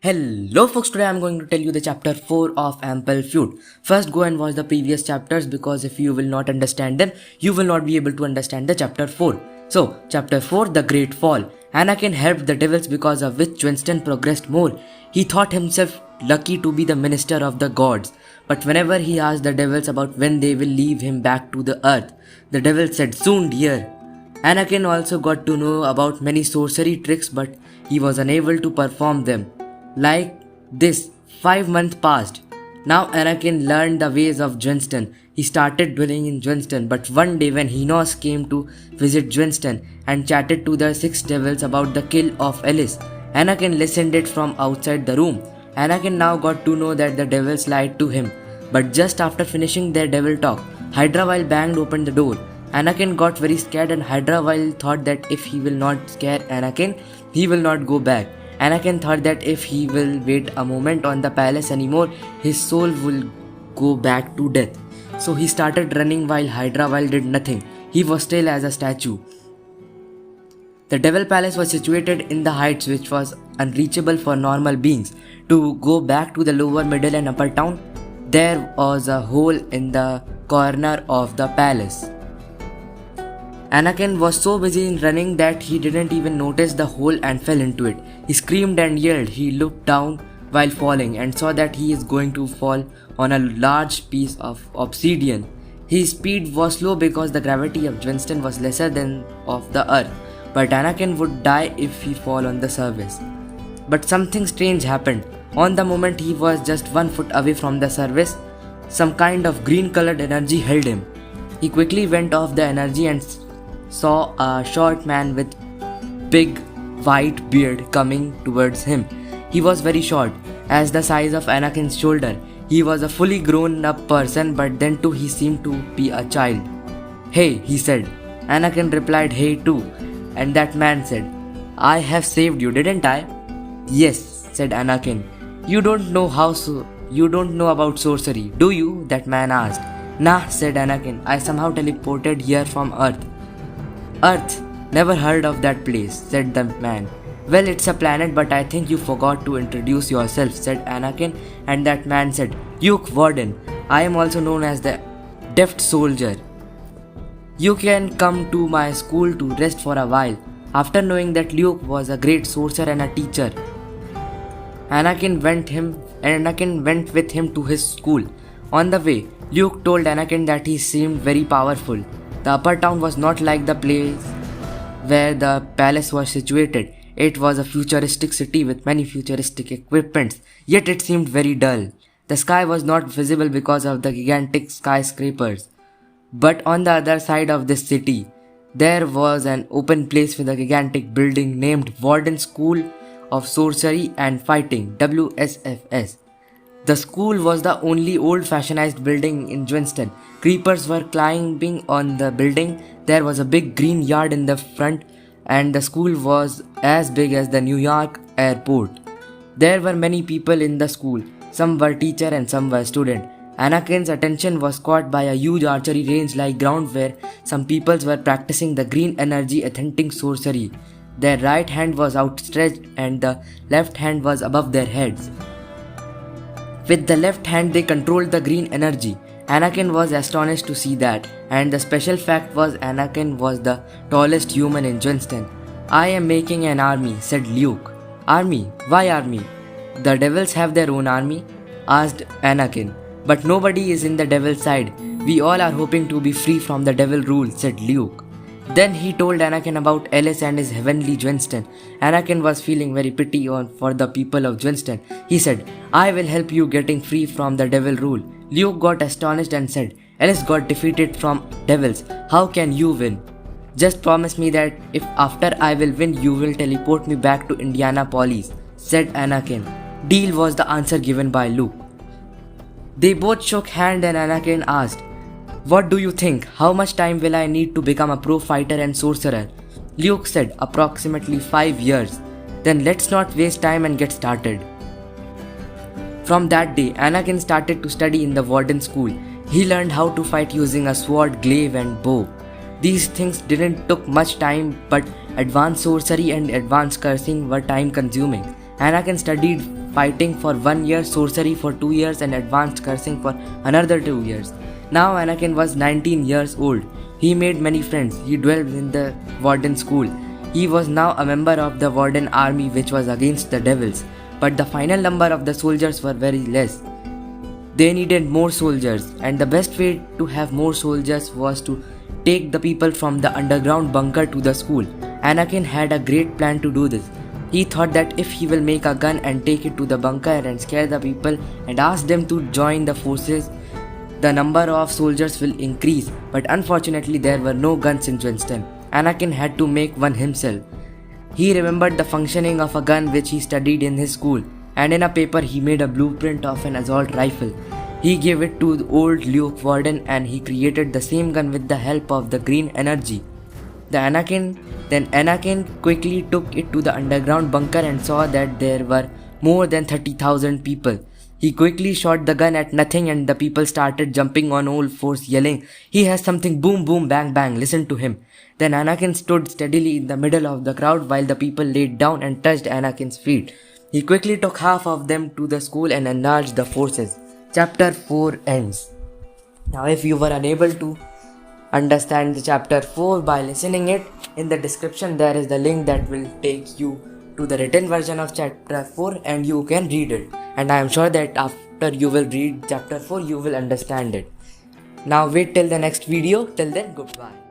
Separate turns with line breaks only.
Hello folks, today I'm going to tell you the chapter 4 of Ample Feud. First go and watch the previous chapters because if you will not understand them, you will not be able to understand the chapter 4. So, chapter 4, The Great Fall. Anakin helped the devils because of which Winston progressed more. He thought himself lucky to be the minister of the gods. But whenever he asked the devils about when they will leave him back to the earth, the devils said soon dear. Anakin also got to know about many sorcery tricks but he was unable to perform them. Like this, 5 months passed. Now Anakin learned the ways of Winston. He started dwelling in Winston, but one day when Enos came to visit Winston and chatted to the 6 devils about the kill of Alice, Anakin listened it from outside the room. Anakin now got to know that the devils lied to him. But just after finishing their devil talk, Hydra banged open the door. Anakin got very scared and Hydra thought that if he will not scare Anakin, he will not go back. Anakin thought that if he will wait a moment on the palace anymore, his soul will go back to death. So he started running while Hydra did nothing. He was still as a statue. The Devil Palace was situated in the heights which was unreachable for normal beings. To go back to the lower, middle and upper town, there was a hole in the corner of the palace. Anakin was so busy in running that he didn't even notice the hole and fell into it. He screamed and yelled. He looked down while falling and saw that he is going to fall on a large piece of obsidian. His speed was slow because the gravity of Winston was lesser than of the earth, but Anakin would die if he fall on the surface. But something strange happened. On the moment he was just 1 foot away from the surface, some kind of green colored energy held him. He quickly went off the energy and saw a short man with big white beard coming towards him. He was very short, as the size of Anakin's shoulder. He was a fully grown up person, but then too he seemed to be a child. Hey, he said. Anakin replied hey too, and that man said, I have saved you, didn't I? Yes, said Anakin. You don't know about sorcery, do you? That man asked. Nah, said Anakin. I somehow teleported here from Earth. Earth? Never heard of that place, said the man. Well, it's a planet, but I think you forgot to introduce yourself, said Anakin, and that man said, Luke Warden. I am also known as the Deft Soldier. You can come to my school to rest for a while. After knowing that Luke was a great sorcerer and a teacher, Anakin went with him to his school. On the way, Luke told Anakin that he seemed very powerful. The upper town was not like the place where the palace was situated. It was a futuristic city with many futuristic equipments, yet it seemed very dull. The sky was not visible because of the gigantic skyscrapers. But on the other side of this city, there was an open place with a gigantic building named Warden School of Sorcery and Fighting, WSFS. The school was the only old-fashioned building in Winston. Creepers were climbing on the building. There was a big green yard in the front, and the school was as big as the New York airport. There were many people in the school. Some were teachers and some were students. Anakin's attention was caught by a huge archery range-like ground where some peoples were practicing the green energy authentic sorcery. Their right hand was outstretched and the left hand was above their heads. With the left hand they controlled the green energy. Anakin was astonished to see that, and the special fact was Anakin was the tallest human in Winston. I am making an army, said Luke. Army? Why army? The devils have their own army? Asked Anakin. But nobody is in the devil's side. We all are hoping to be free from the devil rule, said Luke. Then he told Anakin about Alice and his heavenly Winston. Anakin was feeling very pity for the people of Winston. He said, I will help you getting free from the devil rule. Luke got astonished and said, Alice got defeated from devils. How can you win? Just promise me that if after I will win you will teleport me back to Indianapolis, said Anakin. Deal was the answer given by Luke. They both shook hands and Anakin asked, What do you think? How much time will I need to become a pro fighter and sorcerer? Luke said, approximately 5 years. Then let's not waste time and get started. From that day, Anakin started to study in the Warden School. He learned how to fight using a sword, glaive and bow. These things didn't took much time, but advanced sorcery and advanced cursing were time consuming. Anakin studied fighting for 1 year, sorcery for 2 years, and advanced cursing for another 2 years. Now Anakin was 19 years old. He made many friends. He dwelled in the Warden school. He was now a member of the Warden army, which was against the devils. But the final number of the soldiers were very less. They needed more soldiers, and the best way to have more soldiers was to take the people from the underground bunker to the school. Anakin had a great plan to do this. He thought that if he will make a gun and take it to the bunker and scare the people and ask them to join the forces, the number of soldiers will increase. But unfortunately, there were no guns in Winston. Anakin had to make one himself. He remembered the functioning of a gun which he studied in his school, and in a paper he made a blueprint of an assault rifle. He gave it to the old Luke Warden, and he created the same gun with the help of the green energy. Then Anakin quickly took it to the underground bunker and saw that there were more than 30,000 people. He quickly shot the gun at nothing, and the people started jumping on all fours, yelling, "He has something, boom, boom, bang, bang, listen to him." Then Anakin stood steadily in the middle of the crowd while the people laid down and touched Anakin's feet. He quickly took half of them to the school and enlarged the forces. Chapter 4 ends. Now if you were unable to understand the chapter 4 by listening it, in the description there is the link that will take you to the written version of chapter 4 and you can read it. And I am sure that after you will read chapter 4 you will understand it. Now wait till the next video. Till then, goodbye.